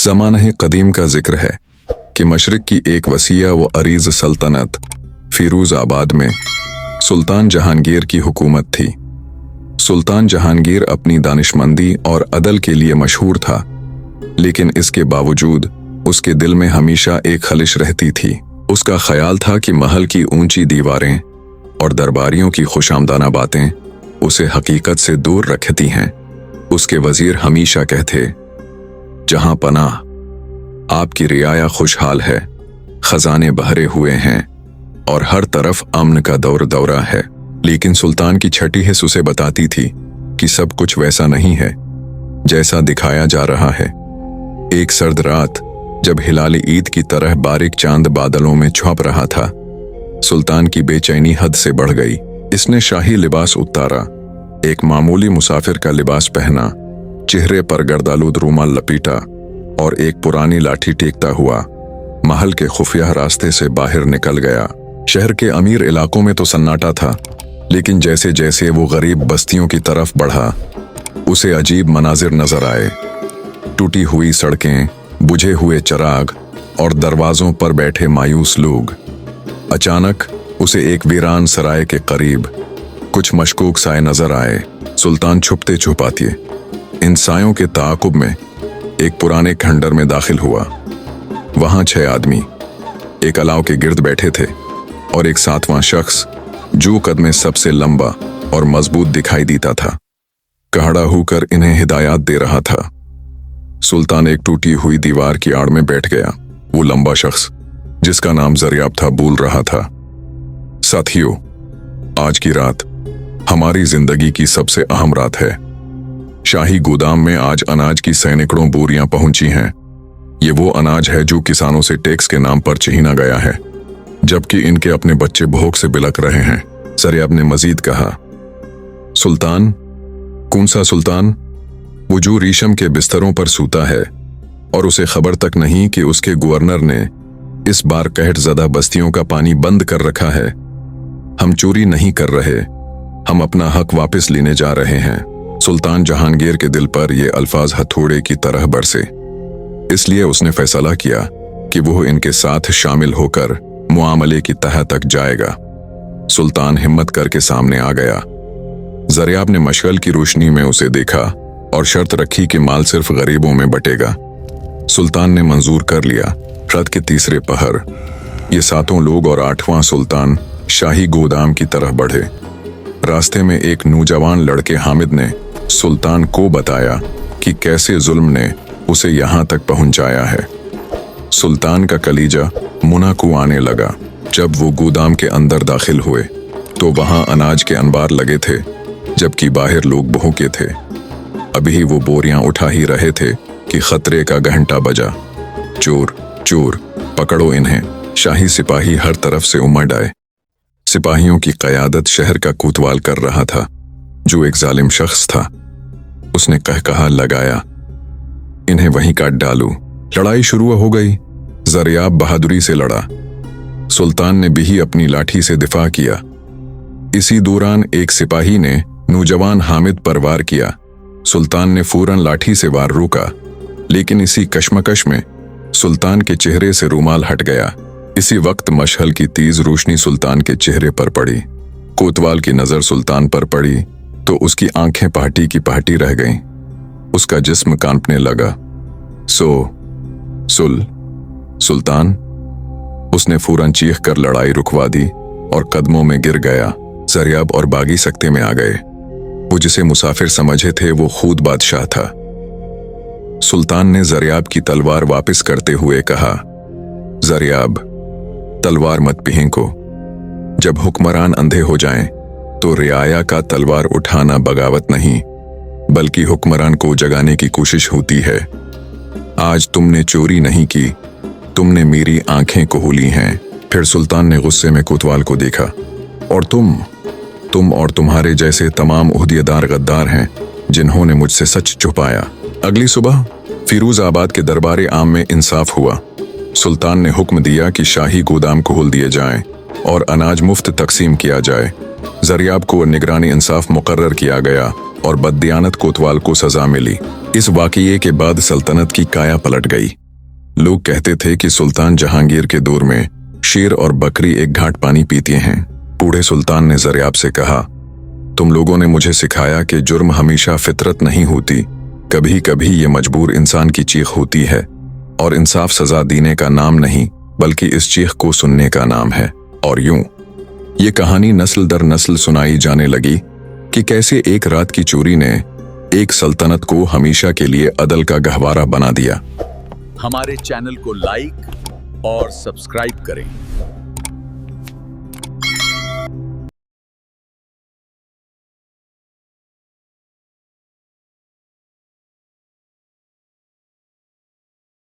ज़माने कदीम का जिक्र है कि मशरिक की एक वसीया व अरीज़ सल्तनत फिरोज़ाबाद में सुल्तान जहांगीर की हुकूमत थी। सुल्तान जहांगीर अपनी दानिशमंदी और अदल के लिए मशहूर था, लेकिन इसके बावजूद उसके दिल में हमेशा एक खलिश रहती थी। उसका ख्याल था कि महल की ऊंची दीवारें और दरबारियों की खुशामदाना बातें उसे हकीकत से दूर रखती हैं। उसके वजीर हमेशा कहते, जहां पनाह आपकी रियाया खुशहाल है, खजाने भरे हुए हैं और हर तरफ अमन का दौरा है। लेकिन सुल्तान की छठी हिस्स उसे बताती थी कि सब कुछ वैसा नहीं है जैसा दिखाया जा रहा है। एक सर्द रात जब हिलाल ईद की तरह बारीक चांद बादलों में छुप रहा था, सुल्तान की बेचैनी हद से बढ़ गई। इसने शाही लिबास उतारा, एक मामूली मुसाफिर का लिबास पहना, चेहरे पर गर्दालूद रूमाल लपेटा और एक पुरानी लाठी टेकता हुआ महल के खुफिया रास्ते से बाहर निकल गया। शहर के अमीर इलाकों में तो सन्नाटा था, लेकिन जैसे जैसे वो गरीब बस्तियों की तरफ बढ़ा, उसे अजीब मनाजिर नजर आए। टूटी हुई सड़कें, बुझे हुए चिराग और दरवाजों पर बैठे मायूस लोग। अचानक उसे एक वीरान सराय के करीब कुछ मशकूक साए नजर आए। सुल्तान छुपते छुपाते इन सायों के ताक़ुब में एक पुराने खंडर में दाखिल हुआ। वहां 6 आदमी एक अलाव के गिर्द बैठे थे और एक 7वां शख्स जो कद में सबसे लंबा और मजबूत दिखाई देता था, खड़ा होकर इन्हें हिदायत दे रहा था। सुल्तान एक टूटी हुई दीवार की आड़ में बैठ गया। वो लंबा शख्स, जिसका नाम जरियाब था, बोल रहा था, साथियों, आज की रात हमारी जिंदगी की सबसे अहम रात है। शाही गोदाम में आज अनाज की सैकड़ों बोरियां पहुंची हैं। ये वो अनाज है जो किसानों से टैक्स के नाम पर छीना गया है, जबकि इनके अपने बच्चे भूख से बिलक रहे हैं। जरियाब ने मजीद कहा, सुल्तान? कौन सा सुल्तान? वो जो रेशम के बिस्तरों पर सूता है और उसे खबर तक नहीं कि उसके गवर्नर ने इस बार कहत ज़दा बस्तियों का पानी बंद कर रखा है। हम चोरी नहीं कर रहे, हम अपना हक वापस लेने जा रहे हैं। सुल्तान जहांगीर के दिल पर ये अल्फाज हथौड़े की तरह बरसे, इसलिए उसने फैसला किया कि वो इनके साथ शामिल होकर मुआमले की तह तक जाएगा। सुल्तान हिम्मत करके सामने आ गया। जरियाब ने मशअल की रोशनी में उसे देखा और शर्त रखी कि माल सिर्फ गरीबों में बटेगा। सुल्तान ने मंजूर कर लिया। रात के तीसरे पहर ये 7 लोग और 8वां सुल्तान शाही गोदाम की तरफ बढ़े। रास्ते में एक नौजवान लड़के हामिद ने सुल्तान को बताया कि कैसे जुल्म ने उसे यहां तक पहुंचाया है। सुल्तान का कलीजा मुना को आने लगा। जब वो गोदाम के अंदर दाखिल हुए तो वहां अनाज के अंबार लगे थे, जबकि बाहर लोग भूखे थे। अभी वो बोरियां उठा ही रहे थे कि खतरे का घंटा बजा। चोर चोर, पकड़ो इन्हें। शाही सिपाही हर तरफ से उमड़ आए। सिपाहियों की क़यादत शहर का कोतवाल कर रहा था, जो एक जालिम शख्स था। उसने कहा लगाया, इन्हें वहीं काट डालूं। लड़ाई शुरू हो गई। जरियाब बहादुरी से लड़ा। सुल्तान ने भी अपनी लाठी से दिफा किया। इसी दौरान एक सिपाही ने नौजवान हामिद पर वार किया। सुल्तान ने फौरन लाठी से वार रोका, लेकिन इसी कशमकश में सुल्तान के चेहरे से रूमाल हट गया। इसी वक्त मशअल की तेज रोशनी सुल्तान के चेहरे पर पड़ी। कोतवाल की नजर सुल्तान पर पड़ी तो उसकी आंखें पहाटी की पहाटी रह गईं। उसका जिस्म कांपने लगा। सुल्तान? उसने फौरन चीख कर लड़ाई रुकवा दी और कदमों में गिर गया। जरियाब और बागी सकते में आ गए। वो जिसे मुसाफिर समझे थे, वो खुद बादशाह था। सुल्तान ने जरियाब की तलवार वापस करते हुए कहा, जरियाब, तलवार मत फेंको। जब हुक्मरान अंधे हो जाएं, तो रियाया का तलवार उठाना बगावत नहीं, बल्कि हुक्मरान को जगाने की कोशिश होती है। आज तुमने चोरी नहीं की, तुमने मेरी आंखें खोली हैं। फिर सुल्तान ने गुस्से में कोतवाल को देखा, और तुम और तुम्हारे जैसे तमाम ओहदेदार गद्दार हैं जिन्होंने मुझसे सच छुपाया। अगली सुबह फिरोजाबाद के दरबार आम में इंसाफ हुआ। सुल्तान ने हुक्म दिया कि शाही गोदाम खोल दिए जाएं और अनाज मुफ्त तकसीम किया जाए। जरियाब को निगरानी इंसाफ मुकर्रर किया गया और बददियानत कोतवाल को सजा मिली। इस वाकये के बाद सल्तनत की काया पलट गई। लोग कहते थे कि सुल्तान जहांगीर के दौर में शेर और बकरी एक घाट पानी पीती हैं। बूढ़े सुल्तान ने जरियाब से कहा, तुम लोगों ने मुझे सिखाया कि जुर्म हमेशा फितरत नहीं होती, कभी कभी ये मजबूर इंसान की चीख होती है, और इंसाफ सजा देने का नाम नहीं बल्कि इस चीख को सुनने का नाम है। और यूं ये कहानी नस्ल दर नस्ल सुनाई जाने लगी कि कैसे एक रात की चोरी ने एक सल्तनत को हमेशा के लिए अदल का गहवारा बना दिया। हमारे चैनल को लाइक और सब्सक्राइब करें।